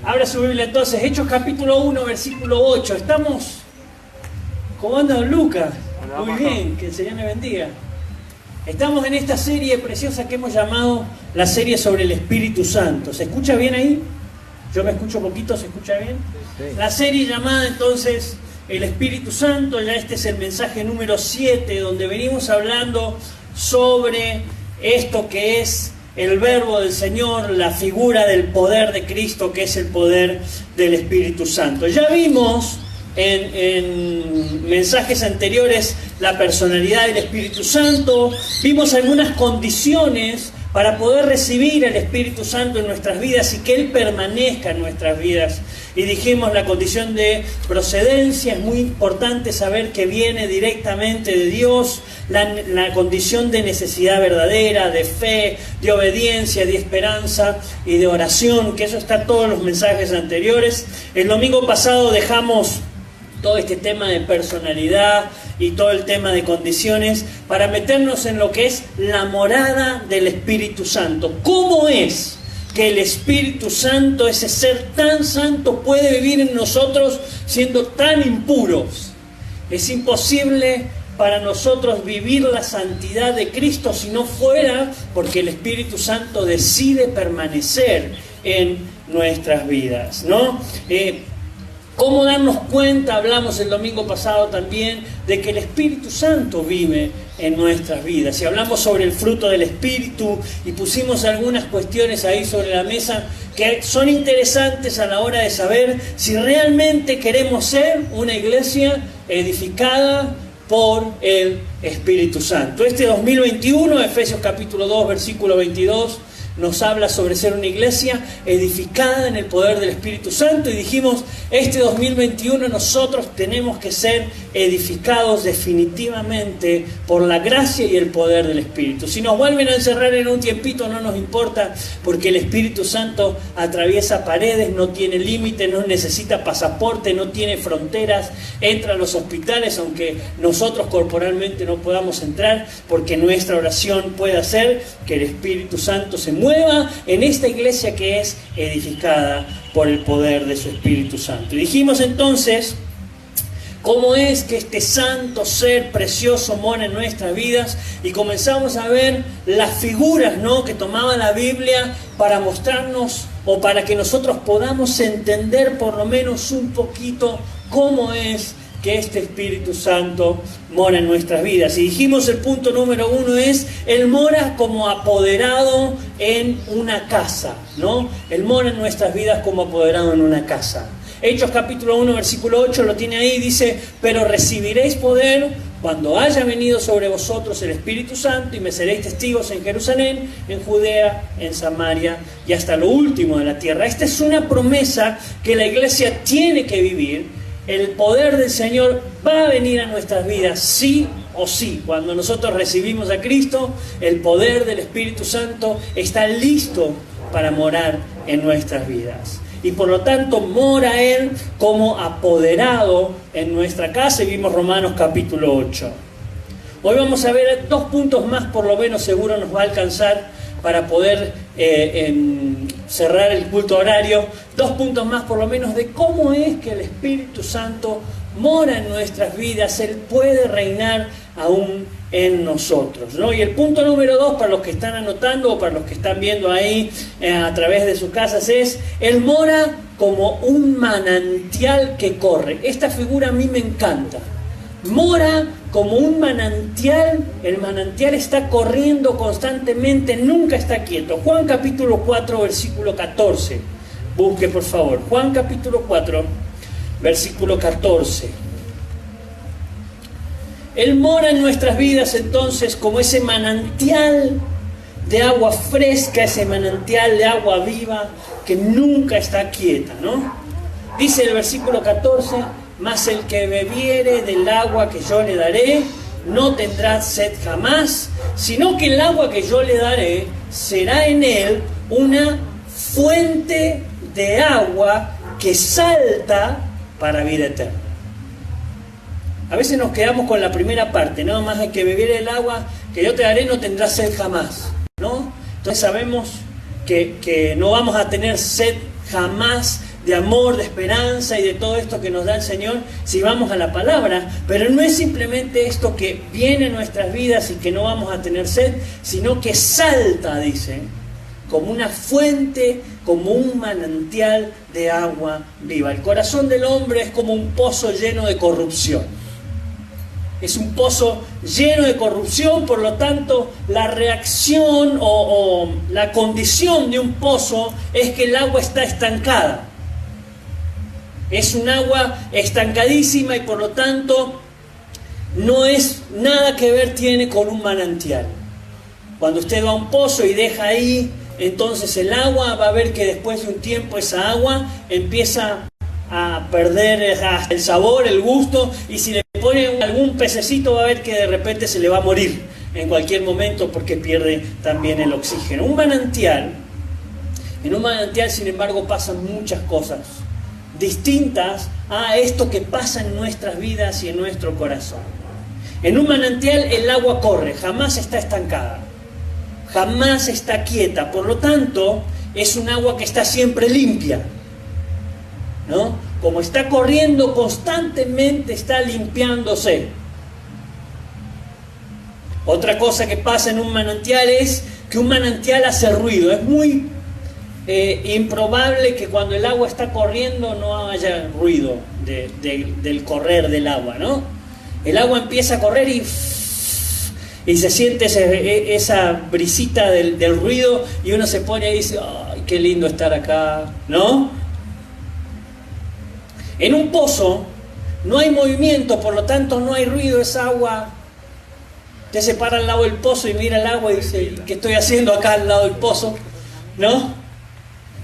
Abra su Biblia entonces, Hechos capítulo 1, versículo 8. Estamos... ¿Cómo anda don Lucas? Muy bien, que el Señor le bendiga. Estamos en esta serie preciosa que hemos llamado la serie sobre el Espíritu Santo. ¿Se escucha bien ahí? Yo me escucho poquito, ¿se escucha bien? Sí. La serie llamada entonces el Espíritu Santo, ya este es el mensaje número 7, donde venimos hablando sobre esto que es el verbo del Señor, la figura del poder de Cristo, que es el poder del Espíritu Santo. Ya vimos en mensajes anteriores la personalidad del Espíritu Santo, vimos algunas condiciones para poder recibir el Espíritu Santo en nuestras vidas y que Él permanezca en nuestras vidas. Y dijimos la condición de procedencia, es muy importante saber que viene directamente de Dios, la condición de necesidad verdadera, de fe, de obediencia, de esperanza y de oración, que eso está en todos los mensajes anteriores. El domingo pasado dejamos todo este tema de personalidad y todo el tema de condiciones para meternos en lo que es la morada del Espíritu Santo. ¿Cómo es que el Espíritu Santo, ese ser tan santo, puede vivir en nosotros siendo tan impuros? Es imposible para nosotros vivir la santidad de Cristo si no fuera porque el Espíritu Santo decide permanecer en nuestras vidas, ¿no? ¿Cómo darnos cuenta? Hablamos el domingo pasado también de que el Espíritu Santo vive en nuestras vidas. Y hablamos sobre el fruto del Espíritu y pusimos algunas cuestiones ahí sobre la mesa que son interesantes a la hora de saber si realmente queremos ser una iglesia edificada por el Espíritu Santo. Este 2021, Efesios capítulo 2, versículo 22, nos habla sobre ser una iglesia edificada en el poder del Espíritu Santo y dijimos, este 2021 nosotros tenemos que ser edificados definitivamente por la gracia y el poder del Espíritu. Si nos vuelven a encerrar en un tiempito no nos importa, porque el Espíritu Santo atraviesa paredes, no tiene límites, no necesita pasaporte, no tiene fronteras, entra a los hospitales aunque nosotros corporalmente no podamos entrar, porque nuestra oración puede hacer que el Espíritu Santo se mueva en esta iglesia que es edificada por el poder de su Espíritu Santo. Y dijimos entonces cómo es que este santo ser precioso mora en nuestras vidas y comenzamos a ver las figuras, ¿no?, que tomaba la Biblia para mostrarnos o para que nosotros podamos entender por lo menos un poquito cómo es que este Espíritu Santo mora en nuestras vidas. Y dijimos el punto número 1 es, Él mora como apoderado en una casa, ¿no? Él mora en nuestras vidas como apoderado en una casa. Hechos capítulo 1, versículo 8, lo tiene ahí, dice, pero recibiréis poder cuando haya venido sobre vosotros el Espíritu Santo y me seréis testigos en Jerusalén, en Judea, en Samaria y hasta lo último de la tierra. Esta es una promesa que la iglesia tiene que vivir. El poder del Señor va a venir a nuestras vidas, sí o sí. Cuando nosotros recibimos a Cristo, el poder del Espíritu Santo está listo para morar en nuestras vidas. Y por lo tanto mora Él como apoderado en nuestra casa. Y vimos Romanos capítulo 8. Hoy vamos a ver 2 puntos más, por lo menos seguro nos va a alcanzar para poder cerrar el culto horario. 2 puntos más por lo menos de cómo es que el Espíritu Santo mora en nuestras vidas. Él puede reinar aún en nosotros, ¿no? Y el punto número 2, para los que están anotando o para los que están viendo ahí a través de sus casas, es: Él mora como un manantial que corre. Esta figura a mí me encanta. Mora como un manantial, el manantial está corriendo constantemente, nunca está quieto. Juan capítulo 4, versículo 14. Busque por favor, Juan capítulo 4, versículo 14. Él mora en nuestras vidas entonces como ese manantial de agua fresca, ese manantial de agua viva que nunca está quieta, ¿no? Dice el versículo 14, mas el que bebiere del agua que yo le daré, no tendrá sed jamás, sino que el agua que yo le daré será en él una fuente de agua que salta para vida eterna. A veces nos quedamos con la primera parte, ¿no? Más el que bebiere el agua que yo te daré, no tendrá sed jamás, ¿no? Entonces sabemos que no vamos a tener sed jamás de amor, de esperanza y de todo esto que nos da el Señor si vamos a la palabra. Pero no es simplemente esto que viene en nuestras vidas y que no vamos a tener sed, sino que salta, dice, como una fuente, como un manantial de agua viva. El corazón del hombre es como un pozo lleno de corrupción. Es un pozo lleno de corrupción, por lo tanto, la reacción o la condición de un pozo es que el agua está estancada. Es un agua estancadísima y por lo tanto no es nada que ver tiene con un manantial. Cuando usted va a un pozo y deja ahí, entonces el agua va a ver que después de un tiempo esa agua empieza a perder el sabor, el gusto, y si le pone algún pececito va a ver que de repente se le va a morir en cualquier momento porque pierde también el oxígeno. En un manantial, sin embargo, pasan muchas cosas distintas a esto que pasa en nuestras vidas y en nuestro corazón. En un manantial el agua corre, jamás está estancada, jamás está quieta, por lo tanto es un agua que está siempre limpia, ¿no? Como está corriendo constantemente, está limpiándose. Otra cosa que pasa en un manantial es que un manantial hace ruido. Es muy improbable que cuando el agua está corriendo no haya ruido del correr del agua, ¿no? El agua empieza a correr y se siente esa brisita del ruido y uno se pone ahí y dice, ¡ay, qué lindo estar acá!, ¿no? En un pozo no hay movimiento, por lo tanto no hay ruido, es agua. Usted se para al lado del pozo y mira el agua y dice, ¿qué estoy haciendo acá al lado del pozo? ¿No?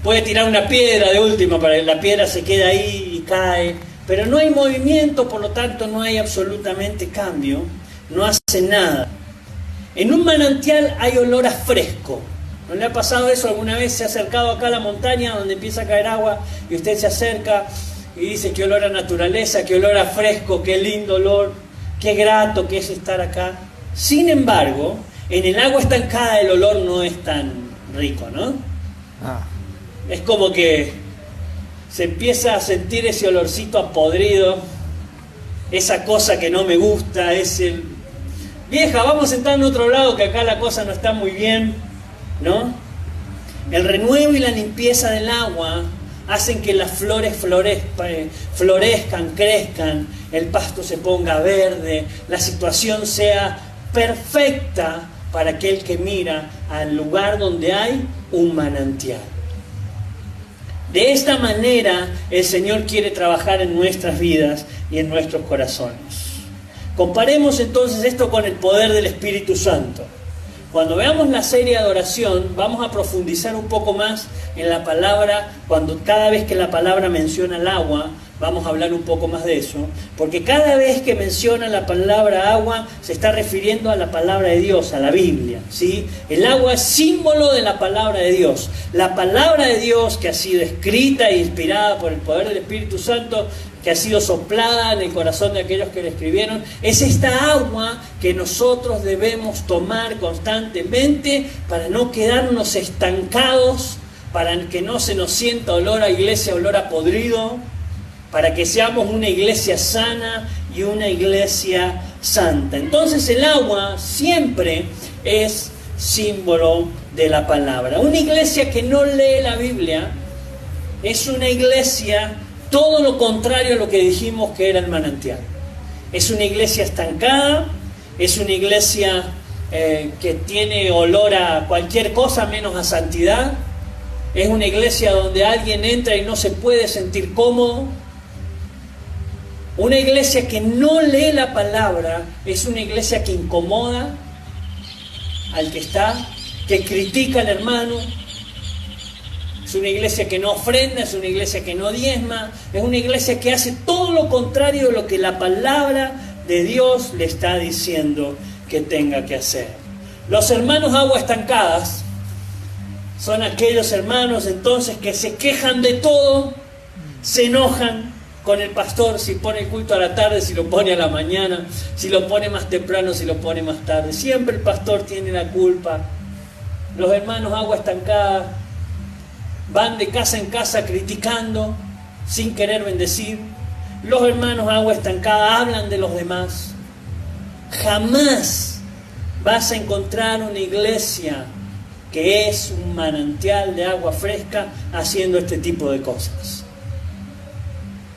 Puede tirar una piedra de última para que la piedra se quede ahí y cae, pero no hay movimiento, por lo tanto no hay absolutamente cambio, no hace nada. En un manantial hay olor a fresco. ¿No le ha pasado eso alguna vez? Se ha acercado acá a la montaña donde empieza a caer agua y usted se acerca y dice, qué olor a naturaleza, qué olor a fresco, qué lindo olor, qué grato que es estar acá. Sin embargo, en el agua estancada el olor no es tan rico, ¿no? Es como que se empieza a sentir ese olorcito a podrido, esa cosa que no me gusta, vieja, vamos a sentar en otro lado que acá la cosa no está muy bien, ¿no? El renuevo y la limpieza del agua hacen que las flores florezcan, crezcan, el pasto se ponga verde, la situación sea perfecta para aquel que mira al lugar donde hay un manantial. De esta manera el Señor quiere trabajar en nuestras vidas y en nuestros corazones. Comparemos entonces esto con el poder del Espíritu Santo. Cuando veamos la serie de adoración, vamos a profundizar un poco más en la palabra, cada vez que la palabra menciona el agua, vamos a hablar un poco más de eso, porque cada vez que menciona la palabra agua, se está refiriendo a la palabra de Dios, a la Biblia, ¿sí? El agua es símbolo de la palabra de Dios. La palabra de Dios que ha sido escrita e inspirada por el poder del Espíritu Santo, que ha sido soplada en el corazón de aquellos que la escribieron, es esta agua que nosotros debemos tomar constantemente para no quedarnos estancados, para que no se nos sienta olor a iglesia, olor a podrido, para que seamos una iglesia sana y una iglesia santa. Entonces el agua siempre es símbolo de la palabra. Una iglesia que no lee la Biblia es una iglesia todo lo contrario a lo que dijimos que era el manantial. Es una iglesia estancada, es una iglesia que tiene olor a cualquier cosa menos a santidad. Es una iglesia donde alguien entra y no se puede sentir cómodo. Una iglesia que no lee la palabra es una iglesia que incomoda al que está, que critica al hermano. Es una iglesia que no ofrenda, es una iglesia que no diezma, es una iglesia que hace todo lo contrario de lo que la palabra de Dios le está diciendo que tenga que hacer. Los hermanos agua estancadas son aquellos hermanos entonces que se quejan de todo, se enojan con el pastor si pone el culto a la tarde, si lo pone a la mañana, si lo pone más temprano, si lo pone más tarde. Siempre el pastor tiene la culpa. Los hermanos agua estancada van de casa en casa criticando, sin querer bendecir. Los hermanos agua estancada hablan de los demás. Jamás vas a encontrar una iglesia que es un manantial de agua fresca haciendo este tipo de cosas.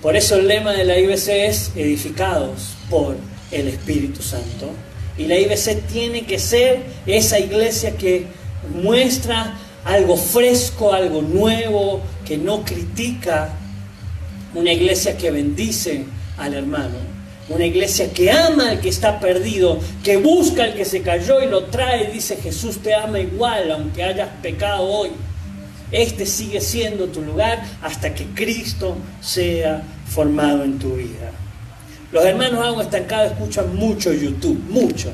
Por eso el lema de la IBC es edificados por el Espíritu Santo. Y la IBC tiene que ser esa iglesia que muestra algo fresco, algo nuevo, que no critica. Una iglesia que bendice al hermano. Una iglesia que ama al que está perdido, que busca al que se cayó y lo trae y dice: Jesús te ama igual aunque hayas pecado hoy. Este sigue siendo tu lugar hasta que Cristo sea formado en tu vida. Los hermanos agua estancada escuchan mucho YouTube, mucho.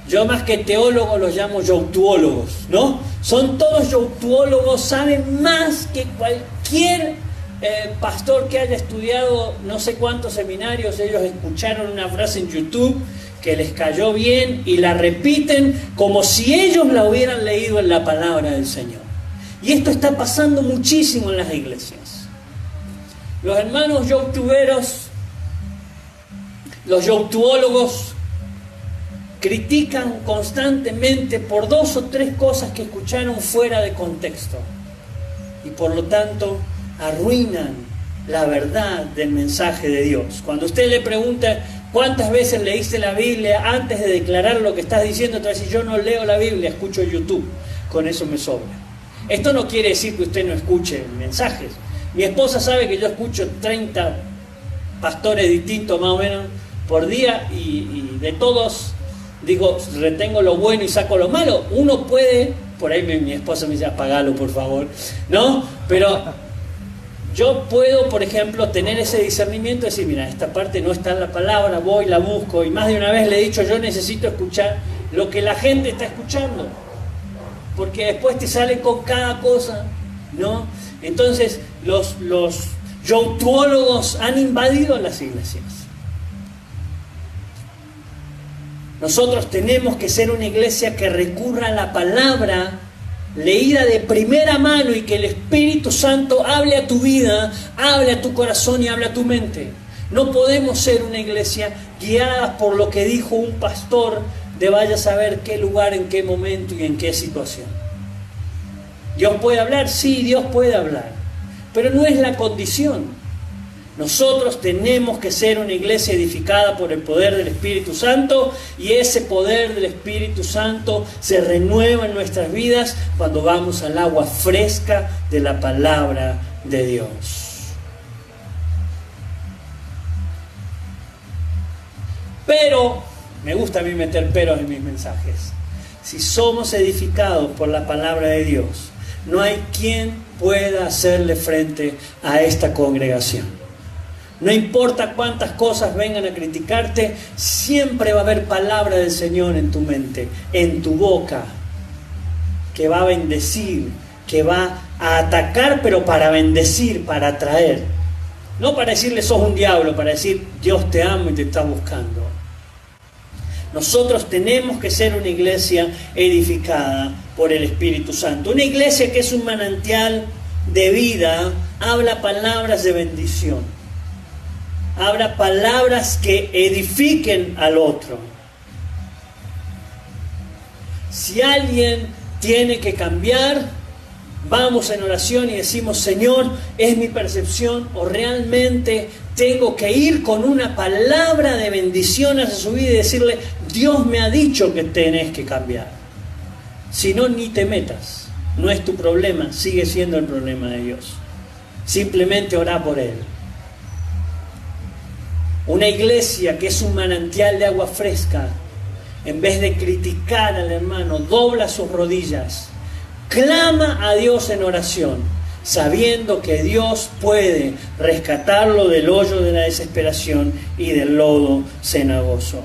Yo más que teólogos los llamo youtuólogos, ¿no? Son todos youtuólogos, saben más que cualquier pastor que haya estudiado no sé cuántos seminarios. Ellos escucharon una frase en YouTube que les cayó bien y la repiten como si ellos la hubieran leído en la palabra del Señor. Y esto está pasando muchísimo en las iglesias. Los hermanos youtuberos, los youtuólogos, critican constantemente por 2 o 3 cosas que escucharon fuera de contexto. Y por lo tanto arruinan la verdad del mensaje de Dios. Cuando usted le pregunta cuántas veces leíste la Biblia antes de declarar lo que estás diciendo, te va a decir: yo no leo la Biblia, escucho YouTube, con eso me sobra. Esto no quiere decir que usted no escuche mensajes. Mi esposa sabe que yo escucho 30 pastores distintos más o menos por día y de todos digo, retengo lo bueno y saco lo malo. Uno puede, por ahí mi esposa me dice: apagalo por favor, ¿no? Pero yo puedo, por ejemplo, tener ese discernimiento y decir: mira, esta parte no está en la palabra, voy, la busco. Y más de una vez le he dicho: yo necesito escuchar lo que la gente está escuchando, porque después te sale con cada cosa, ¿no? Entonces los youtuólogos han invadido las iglesias. Nosotros tenemos que ser una iglesia que recurra a la palabra leída de primera mano y que el Espíritu Santo hable a tu vida, hable a tu corazón y hable a tu mente. No podemos ser una iglesia guiada por lo que dijo un pastor de vaya a saber qué lugar, en qué momento y en qué situación. ¿Dios puede hablar? Sí, Dios puede hablar, pero no es la condición. Nosotros tenemos que ser una iglesia edificada por el poder del Espíritu Santo, y ese poder del Espíritu Santo se renueva en nuestras vidas cuando vamos al agua fresca de la palabra de Dios. Pero, me gusta a mí meter peros en mis mensajes. Si somos edificados por la palabra de Dios, no hay quien pueda hacerle frente a esta congregación. No importa cuántas cosas vengan a criticarte, siempre va a haber palabra del Señor en tu mente, en tu boca, que va a bendecir, que va a atacar, pero para bendecir, para atraer. No para decirle sos un diablo, para decir Dios te ama y te está buscando. Nosotros tenemos que ser una iglesia edificada por el Espíritu Santo. Una iglesia que es un manantial de vida, habla palabras de bendición. Habla palabras que edifiquen al otro. Si alguien tiene que cambiar, vamos en oración y decimos: Señor, ¿es mi percepción o realmente tengo que ir con una palabra de bendición hacia su vida y decirle: Dios me ha dicho que tenés que cambiar? Si no, ni te metas. No es tu problema, sigue siendo el problema de Dios. Simplemente orá por Él. Una iglesia que es un manantial de agua fresca, en vez de criticar al hermano, dobla sus rodillas, clama a Dios en oración, sabiendo que Dios puede rescatarlo del hoyo de la desesperación y del lodo cenagoso.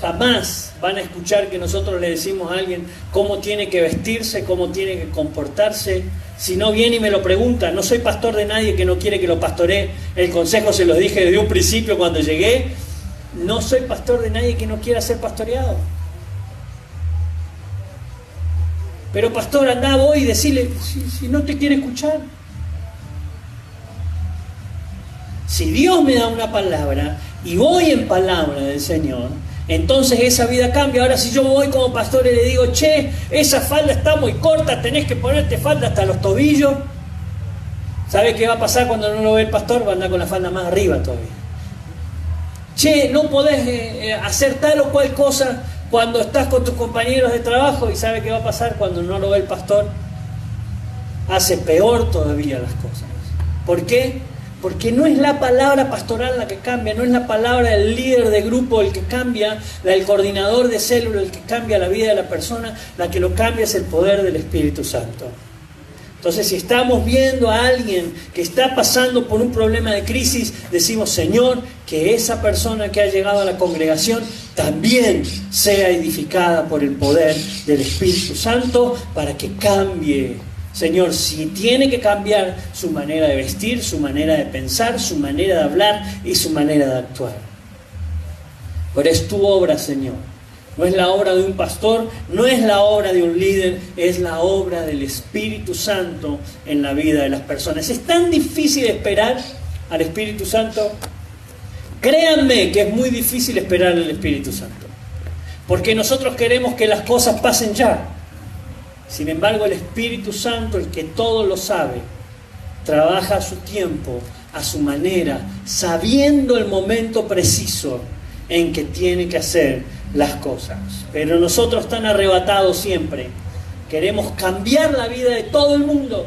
Jamás van a escuchar que nosotros le decimos a alguien cómo tiene que vestirse, cómo tiene que comportarse. Si no viene y me lo pregunta, no soy pastor de nadie que no quiere que lo pastoree. El consejo se los dije desde un principio cuando llegué. No soy pastor de nadie que no quiera ser pastoreado. Pero pastor, andá vos y decirle, si no te quiere escuchar. Si Dios me da una palabra y voy en palabra del Señor, entonces esa vida cambia. Ahora si yo voy como pastor y le digo, che, esa falda está muy corta, tenés que ponerte falda hasta los tobillos, ¿sabe qué va a pasar cuando no lo ve el pastor? Va a andar con la falda más arriba todavía. Che, no podés hacer tal o cual cosa cuando estás con tus compañeros de trabajo, y ¿sabe qué va a pasar cuando no lo ve el pastor? Hace peor todavía las cosas. ¿Por qué? Porque no es la palabra pastoral la que cambia, no es la palabra del líder de grupo el que cambia, la del coordinador de célula el que cambia la vida de la persona, la que lo cambia es el poder del Espíritu Santo. Entonces, si estamos viendo a alguien que está pasando por un problema de crisis, decimos, Señor, que esa persona que ha llegado a la congregación también sea edificada por el poder del Espíritu Santo para que cambie. Señor, si tiene que cambiar su manera de vestir, su manera de pensar, su manera de hablar y su manera de actuar. Pero es tu obra, Señor. No es la obra de un pastor, no es la obra de un líder, es la obra del Espíritu Santo en la vida de las personas. Es tan difícil esperar al Espíritu Santo. Créanme que es muy difícil esperar al Espíritu Santo. Porque nosotros queremos que las cosas pasen ya. Sin embargo, el Espíritu Santo, el que todo lo sabe, trabaja a su tiempo, a su manera, sabiendo el momento preciso en que tiene que hacer las cosas. Pero nosotros, tan arrebatados siempre, queremos cambiar la vida de todo el mundo.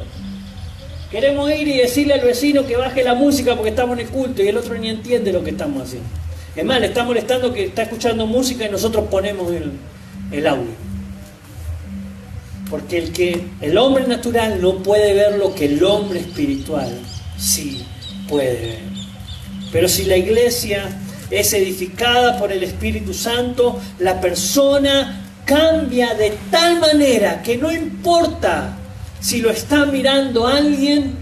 Queremos ir y decirle al vecino que baje la música porque estamos en el culto y el otro ni entiende lo que estamos haciendo. Es más, le está molestando que está escuchando música y nosotros ponemos el audio. Porque el hombre natural no puede ver lo que el hombre espiritual sí puede ver. Pero si la iglesia es edificada por el Espíritu Santo, la persona cambia de tal manera que no importa si lo está mirando alguien,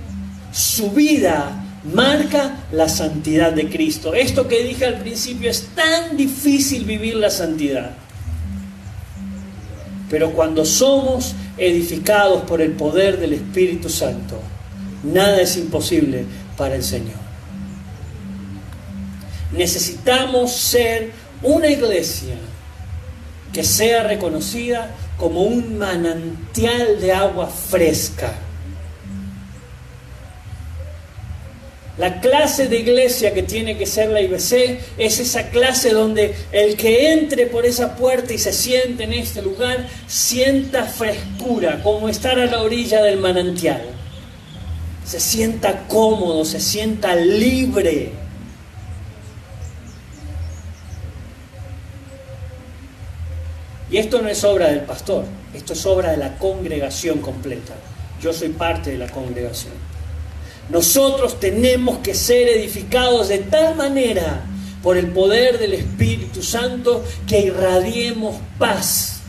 su vida marca la santidad de Cristo. Esto que dije al principio, es tan difícil vivir la santidad. Pero cuando somos edificados por el poder del Espíritu Santo, nada es imposible para el Señor. Necesitamos ser una iglesia que sea reconocida como un manantial de agua fresca. La clase de iglesia que tiene que ser la IBC es esa clase donde el que entre por esa puerta y se siente en este lugar sienta frescura, como estar a la orilla del manantial. Se sienta cómodo, se sienta libre. Y esto no es obra del pastor, esto es obra de la congregación completa. Yo soy parte de la congregación. Nosotros tenemos que ser edificados de tal manera por el poder del Espíritu Santo que irradiemos paz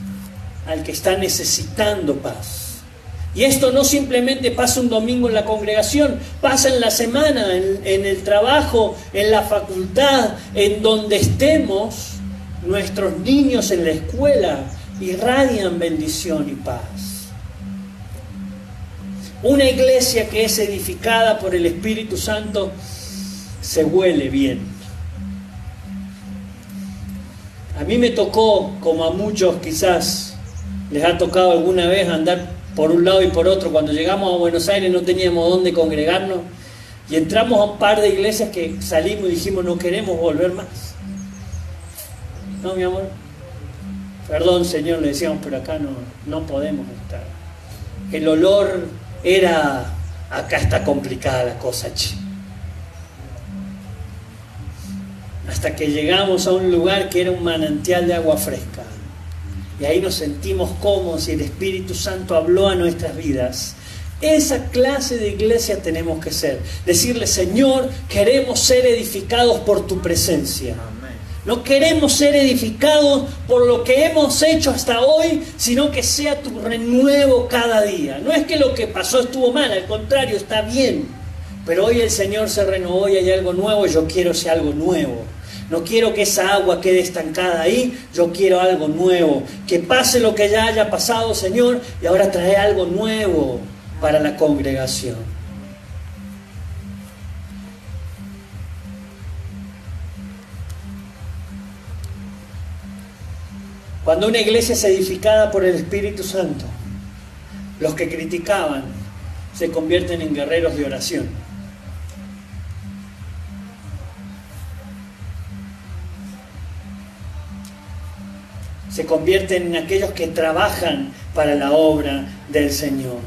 al que está necesitando paz. Y esto no simplemente pasa un domingo en la congregación, pasa en la semana, en el trabajo, en la facultad, en donde estemos. Nuestros niños en la escuela irradian bendición y paz. Una iglesia que es edificada por el Espíritu Santo se huele bien. A mí me tocó, como a muchos quizás les ha tocado alguna vez, andar por un lado y por otro. Cuando llegamos a Buenos Aires no teníamos dónde congregarnos y entramos a un par de iglesias que salimos y dijimos no queremos volver más. No, mi amor. Perdón, Señor, le decíamos, pero acá no podemos estar. El olor era, acá está complicada la cosa, che. Hasta que llegamos a un lugar que era un manantial de agua fresca. Y ahí nos sentimos cómodos y el Espíritu Santo habló a nuestras vidas. Esa clase de iglesia tenemos que ser. Decirle, Señor, queremos ser edificados por tu presencia. No queremos ser edificados por lo que hemos hecho hasta hoy, sino que sea tu renuevo cada día. No es que lo que pasó estuvo mal, al contrario, está bien. Pero hoy el Señor se renovó y hay algo nuevo y yo quiero ese algo nuevo. No quiero que esa agua quede estancada ahí, yo quiero algo nuevo. Que pase lo que ya haya pasado, Señor, y ahora trae algo nuevo para la congregación. Cuando una iglesia es edificada por el Espíritu Santo, los que criticaban se convierten en guerreros de oración. Se convierten en aquellos que trabajan para la obra del Señor.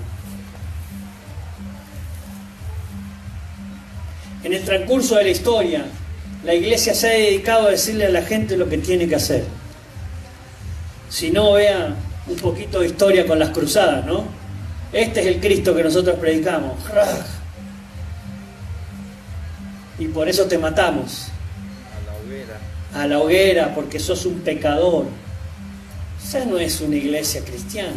En el transcurso de la historia, la iglesia se ha dedicado a decirle a la gente lo que tiene que hacer. Si no, vea un poquito de historia con las cruzadas, ¿no? Este es el Cristo que nosotros predicamos. Y por eso te matamos. A la hoguera, porque sos un pecador. Esa no es una iglesia cristiana.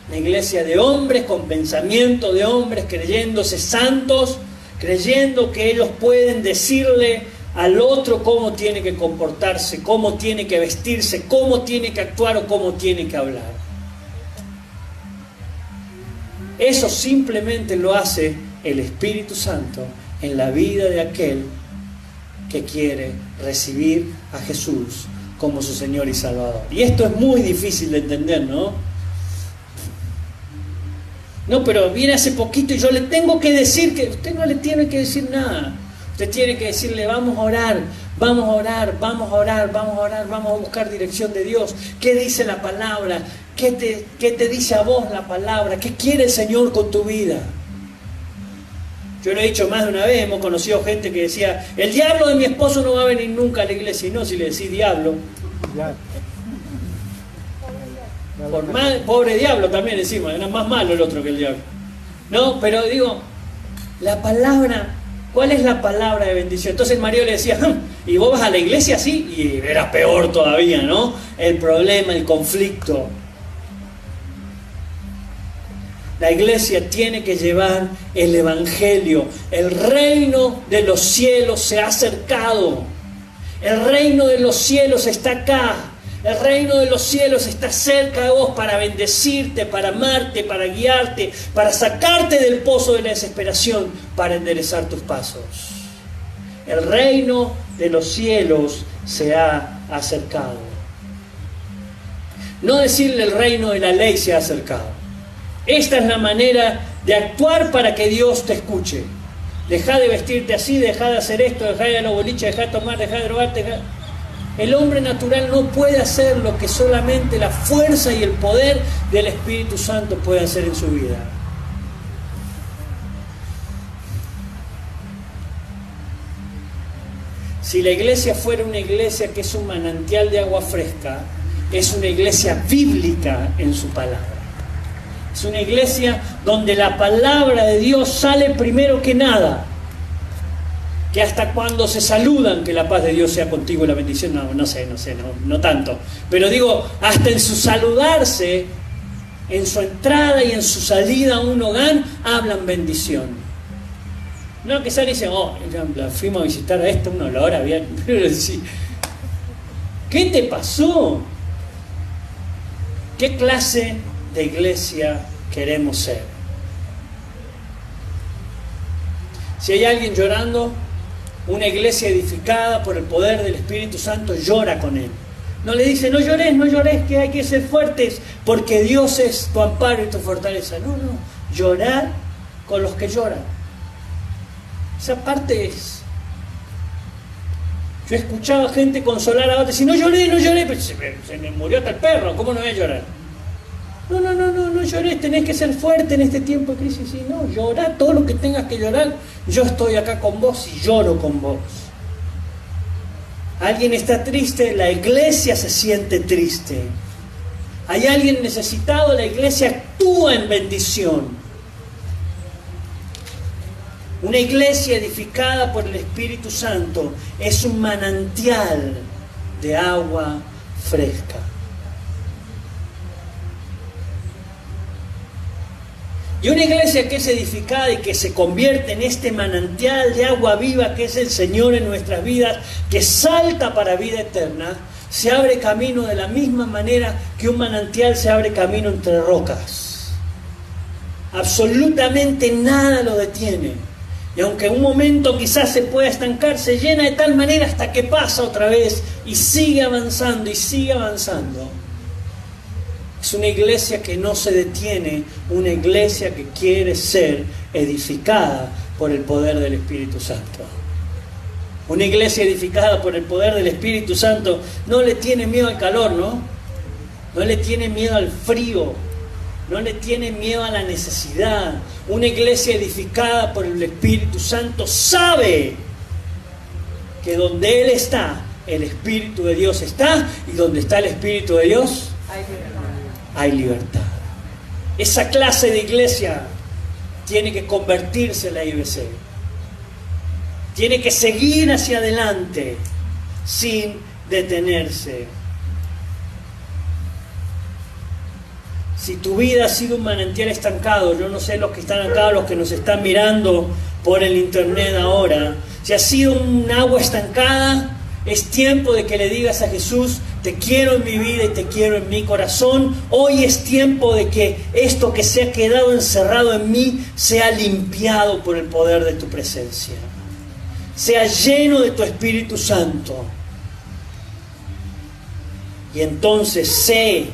Una iglesia de hombres con pensamiento de hombres, creyéndose santos, creyendo que ellos pueden decirle al otro cómo tiene que comportarse, cómo tiene que vestirse, cómo tiene que actuar o cómo tiene que hablar. Eso simplemente lo hace el Espíritu Santo en la vida de aquel que quiere recibir a Jesús como su Señor y Salvador. Y esto es muy difícil de entender, ¿no? No, pero viene hace poquito y yo le tengo que decir que usted no le tiene que decir nada. Usted tiene que decirle, vamos a orar, vamos a orar, vamos a orar, vamos a orar, vamos a buscar dirección de Dios. ¿Qué dice la palabra? ¿Qué te dice a vos la palabra? ¿Qué quiere el Señor con tu vida? Yo lo he dicho más de una vez, hemos conocido gente que decía, el diablo de mi esposo no va a venir nunca a la iglesia. Y no, si le decís diablo. Pobre diablo también encima, era más malo el otro que el diablo. No, pero digo, la palabra... ¿Cuál es la palabra de bendición? Entonces el marido le decía, ¿y vos vas a la iglesia así? Y era peor todavía, ¿no? El problema, el conflicto. La iglesia tiene que llevar el evangelio. El reino de los cielos se ha acercado. El reino de los cielos está acá. El reino de los cielos está cerca de vos para bendecirte, para amarte, para guiarte, para sacarte del pozo de la desesperación, para enderezar tus pasos. El reino de los cielos se ha acercado. No decirle el reino de la ley se ha acercado. Esta es la manera de actuar para que Dios te escuche. Dejá de vestirte así, dejá de hacer esto, dejá de ir a los boliches, dejá de tomar, dejá de drogarte, El hombre natural no puede hacer lo que solamente la fuerza y el poder del Espíritu Santo puede hacer en su vida. Si la iglesia fuera una iglesia que es un manantial de agua fresca, es una iglesia bíblica en su palabra. Es una iglesia donde la palabra de Dios sale primero que nada. Que hasta cuando se saludan, que la paz de Dios sea contigo y la bendición, no tanto. Pero digo, hasta en su saludarse, en su entrada y en su salida a un hogar, hablan bendición. No que sale y dicen, fuimos a visitar a esto, una hora bien. ¿Qué te pasó? ¿Qué clase de iglesia queremos ser? Si hay alguien llorando, una iglesia edificada por el poder del Espíritu Santo llora con él. No le dice, no llores, que hay que ser fuertes, porque Dios es tu amparo y tu fortaleza. No, llorar con los que lloran. Esa parte es... Yo escuchaba gente consolar a otros, decir, no lloré, pero se me murió hasta el perro, ¿cómo no voy a llorar? No llores, tenés que ser fuerte en este tiempo de crisis. Sí, no, llorá todo lo que tengas que llorar. Yo estoy acá con vos y lloro con vos. Alguien está triste, la iglesia se siente triste. Hay alguien necesitado, la iglesia actúa en bendición. Una iglesia edificada por el Espíritu Santo es un manantial de agua fresca. Y una iglesia que es edificada y que se convierte en este manantial de agua viva que es el Señor en nuestras vidas, que salta para vida eterna, se abre camino de la misma manera que un manantial se abre camino entre rocas. Absolutamente nada lo detiene. Y aunque en un momento quizás se pueda estancar, se llena de tal manera hasta que pasa otra vez y sigue avanzando y sigue avanzando. Es una iglesia que no se detiene, una iglesia que quiere ser edificada por el poder del Espíritu Santo. Una iglesia edificada por el poder del Espíritu Santo no le tiene miedo al calor, ¿no? No le tiene miedo al frío, no le tiene miedo a la necesidad. Una iglesia edificada por el Espíritu Santo sabe que donde Él está, el Espíritu de Dios está, y donde está el Espíritu de Dios, hay libertad. Esa clase de iglesia tiene que convertirse en la IBC. Tiene que seguir hacia adelante sin detenerse. Si tu vida ha sido un manantial estancado, yo no sé los que están acá, los que nos están mirando por el internet ahora, si ha sido un agua estancada, es tiempo de que le digas a Jesús: te quiero en mi vida y te quiero en mi corazón. Hoy es tiempo de que esto que se ha quedado encerrado en mí sea limpiado por el poder de tu presencia. Sea lleno de tu Espíritu Santo. Y entonces sé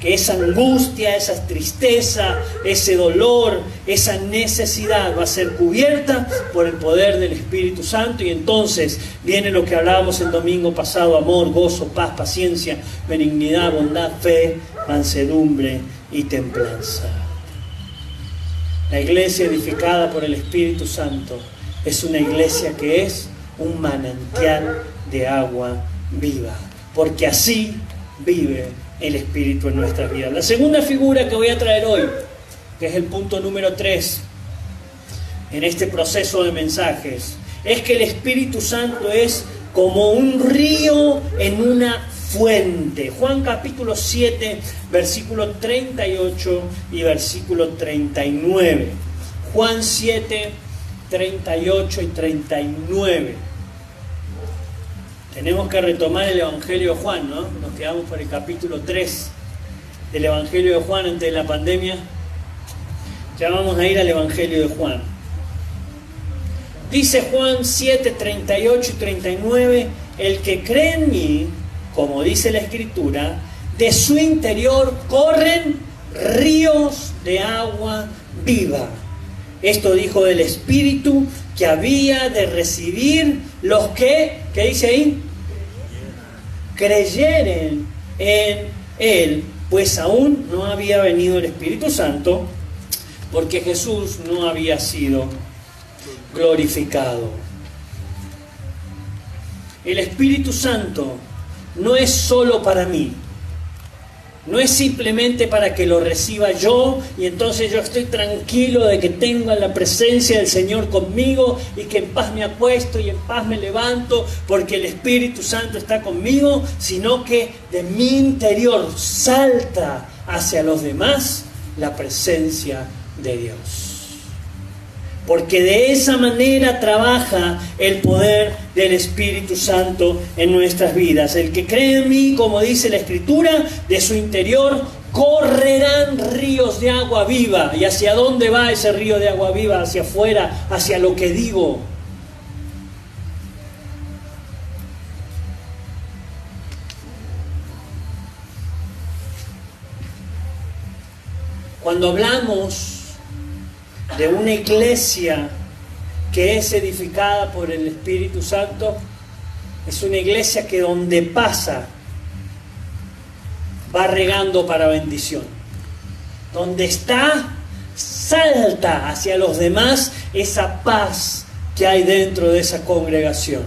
que esa angustia, esa tristeza, ese dolor, esa necesidad va a ser cubierta por el poder del Espíritu Santo. Y entonces viene lo que hablábamos el domingo pasado: amor, gozo, paz, paciencia, benignidad, bondad, fe, mansedumbre y templanza. La iglesia edificada por el Espíritu Santo es una iglesia que es un manantial de agua viva, porque así vive el Espíritu en nuestras vidas. La segunda figura que voy a traer hoy, que es el punto número 3 en este proceso de mensajes, es que el Espíritu Santo es como un río en una fuente. Juan capítulo 7, versículo 38 y versículo 39. Juan 7, 38 y 39. Tenemos que retomar el Evangelio de Juan, ¿no? Nos quedamos por el capítulo 3 del Evangelio de Juan antes de la pandemia. Ya vamos a ir al Evangelio de Juan. Dice Juan 7, 38 y 39: el que cree en mí, como dice la Escritura, de su interior corren ríos de agua viva. Esto dijo del Espíritu que había de recibir los que, ¿qué dice ahí? Creyeren en Él, pues aún no había venido el Espíritu Santo, porque Jesús no había sido glorificado. El Espíritu Santo no es solo para mí. No es simplemente para que lo reciba yo y entonces yo estoy tranquilo de que tengo la presencia del Señor conmigo y que en paz me acuesto y en paz me levanto porque el Espíritu Santo está conmigo, sino que de mi interior salta hacia los demás la presencia de Dios. Porque de esa manera trabaja el poder del Espíritu Santo en nuestras vidas. El que cree en mí, como dice la Escritura, de su interior correrán ríos de agua viva. ¿Y hacia dónde va ese río de agua viva? Hacia afuera, hacia lo que digo. Cuando hablamos de una iglesia que es edificada por el Espíritu Santo, es una iglesia que donde pasa va regando para bendición. Donde está, salta hacia los demás esa paz que hay dentro de esa congregación.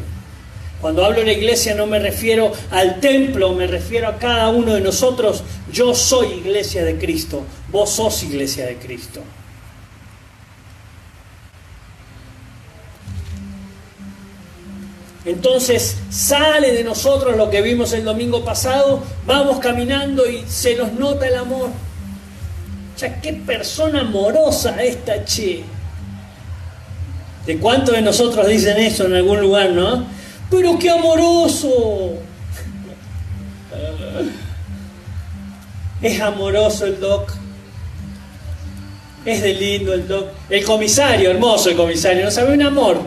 Cuando hablo de la iglesia no me refiero al templo, me refiero a cada uno de nosotros. Yo soy iglesia de Cristo, vos sos iglesia de Cristo. Entonces sale de nosotros lo que vimos el domingo pasado, vamos caminando y se nos nota el amor. sea, qué persona amorosa esta, che. ¿De cuántos de nosotros dicen eso en algún lugar, no? ¡Pero qué amoroso! Es amoroso el Doc. Es de lindo el Doc. El comisario, hermoso el comisario, no sabe un amor.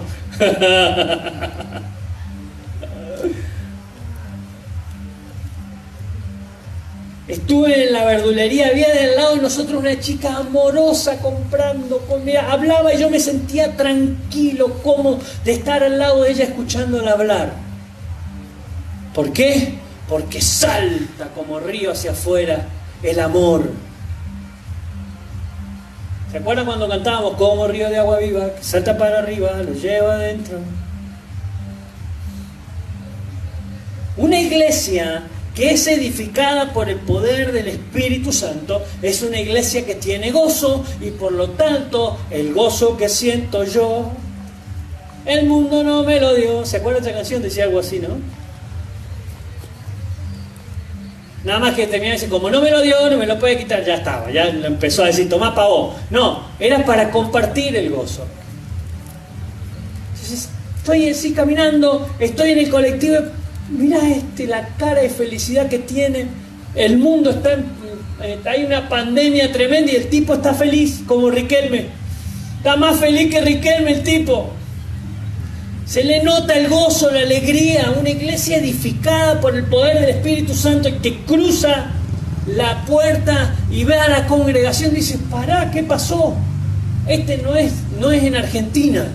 Estuve en la verdulería, había de al lado de nosotros una chica amorosa comprando comida, hablaba y yo me sentía tranquilo, cómodo de estar al lado de ella escuchándola hablar. ¿Por qué? Porque salta como río hacia afuera el amor. ¿Se acuerdan cuando cantábamos como río de agua viva, que salta para arriba, lo lleva adentro? Una iglesia que es edificada por el poder del Espíritu Santo es una iglesia que tiene gozo, y por lo tanto el gozo que siento yo, el mundo no me lo dio. ¿Se acuerdan de esa canción? Decía algo así, ¿no? Nada más que terminaba de decir, como no me lo dio, no me lo puede quitar, ya estaba, ya lo empezó a decir, tomá pa' vos. No, era para compartir el gozo. Entonces, estoy así caminando, estoy en el colectivo, mirá la cara de felicidad que tiene, el mundo está, hay una pandemia tremenda y el tipo está feliz, como Riquelme. Está más feliz que Riquelme el tipo. Se le nota el gozo, la alegría, una iglesia edificada por el poder del Espíritu Santo, que cruza la puerta y ve a la congregación y dice, pará, ¿qué pasó? No es en Argentina,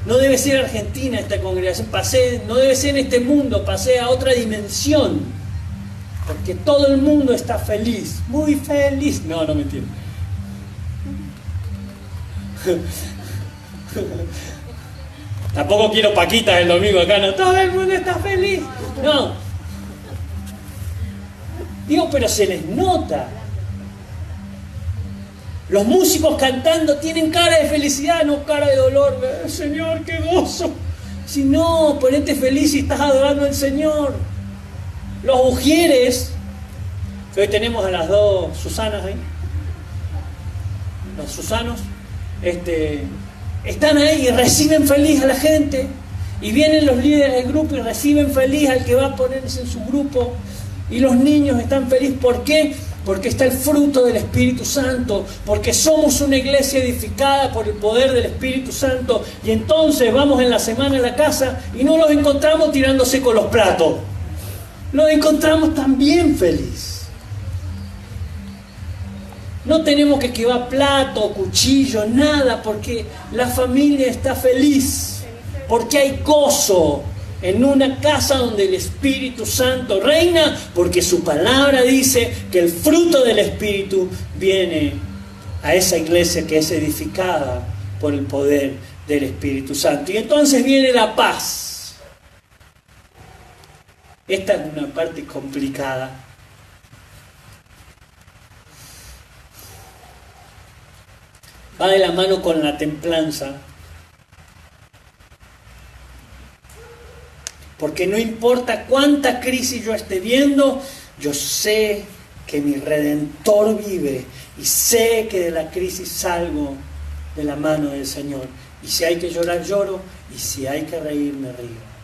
no debe ser Argentina esta congregación, no debe ser en este mundo, pasé a otra dimensión, porque todo el mundo está feliz, muy feliz. No, no mentira. Tampoco quiero paquitas el domingo acá, no, todo el mundo está feliz. No. Digo, pero se les nota. Los músicos cantando tienen cara de felicidad, no cara de dolor. Señor, qué gozo. Si no, ponete feliz si estás adorando al Señor. Los ujieres, que hoy tenemos a las dos Susanas ahí, los Susanos, están ahí y reciben feliz a la gente, y vienen los líderes del grupo y reciben feliz al que va a ponerse en su grupo, y los niños están felices. ¿Por qué? Porque está el fruto del Espíritu Santo, porque somos una iglesia edificada por el poder del Espíritu Santo. Y entonces vamos en la semana a la casa y no los encontramos tirándose con los platos, los encontramos también feliz. No tenemos que llevar plato, cuchillo, nada, porque la familia está feliz, porque hay gozo en una casa donde el Espíritu Santo reina, porque su palabra dice que el fruto del Espíritu viene a esa iglesia que es edificada por el poder del Espíritu Santo. Y entonces viene la paz. Esta es una parte complicada. Va de la mano con la templanza. Porque no importa cuánta crisis yo esté viendo, yo sé que mi Redentor vive y sé que de la crisis salgo de la mano del Señor. Y si hay que llorar, lloro, y si hay que reír, me río.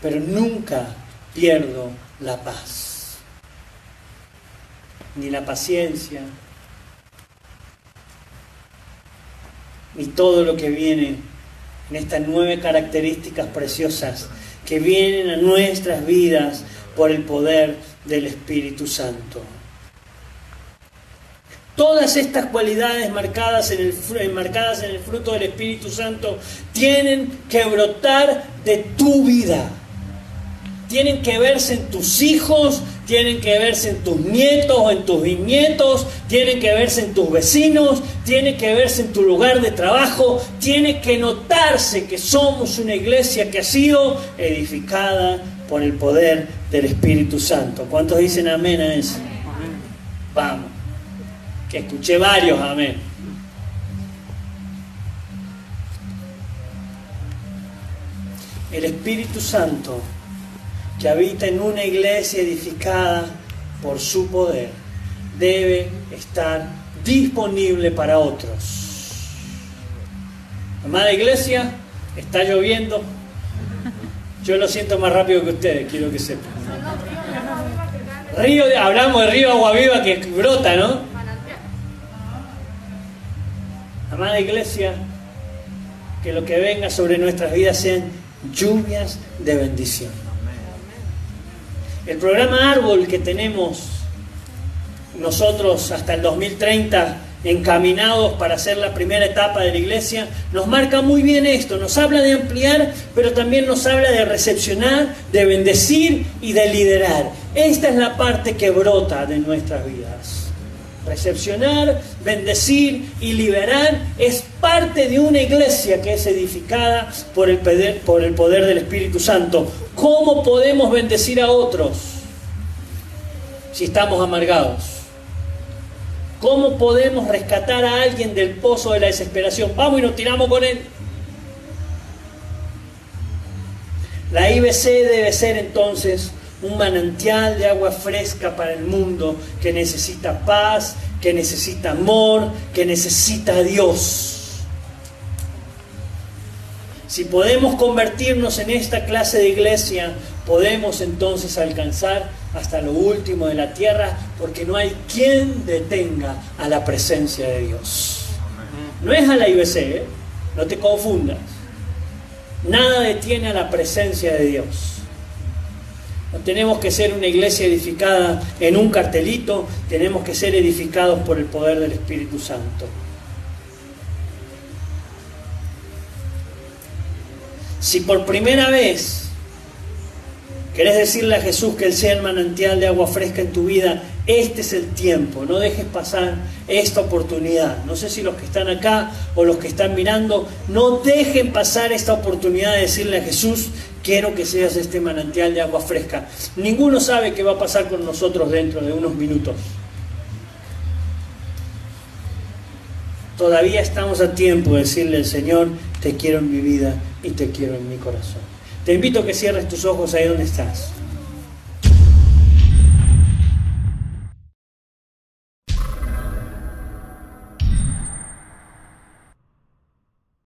Pero nunca pierdo la paz, ni la paciencia, ni todo lo que viene en estas 9 características preciosas que vienen a nuestras vidas por el poder del Espíritu Santo. Todas estas cualidades marcadas en el fruto del Espíritu Santo tienen que brotar de tu vida. Tienen que verse en tus hijos, tienen que verse en tus nietos o en tus bisnietos, tienen que verse en tus vecinos, tienen que verse en tu lugar de trabajo, tiene que notarse que somos una iglesia que ha sido edificada por el poder del Espíritu Santo. ¿Cuántos dicen amén a eso? Amén. Vamos, que escuché varios amén. El Espíritu Santo que habita en una iglesia edificada por su poder, debe estar disponible para otros. Amada iglesia, está lloviendo. Yo lo siento más rápido que ustedes, quiero que sepan. Hablamos de río agua viva que brota, ¿no? Amada iglesia, que lo que venga sobre nuestras vidas sean lluvias de bendición. El programa Árbol que tenemos nosotros hasta el 2030 encaminados para hacer la primera etapa de la iglesia, nos marca muy bien esto, nos habla de ampliar, pero también nos habla de recepcionar, de bendecir y de liderar. Esta es la parte que brota de nuestras vidas. Recepcionar, bendecir y liberar es parte de una iglesia que es edificada por el poder del Espíritu Santo. ¿Cómo podemos bendecir a otros si estamos amargados? ¿Cómo podemos rescatar a alguien del pozo de la desesperación? Vamos y nos tiramos con él. La IBC debe ser entonces un manantial de agua fresca para el mundo que necesita paz, que necesita amor, que necesita a Dios. Si podemos convertirnos en esta clase de iglesia, podemos entonces alcanzar hasta lo último de la tierra, porque no hay quien detenga a la presencia de Dios. No es a la IBC, no te confundas. Nada detiene a la presencia de Dios. No tenemos que ser una iglesia edificada en un cartelito, tenemos que ser edificados por el poder del Espíritu Santo. Si por primera vez querés decirle a Jesús que Él sea el manantial de agua fresca en tu vida, este es el tiempo, no dejes pasar esta oportunidad. No sé si los que están acá o los que están mirando, no dejen pasar esta oportunidad de decirle a Jesús, quiero que seas este manantial de agua fresca. Ninguno sabe qué va a pasar con nosotros dentro de unos minutos. Todavía estamos a tiempo de decirle al Señor, te quiero en mi vida y te quiero en mi corazón. Te invito a que cierres tus ojos ahí donde estás.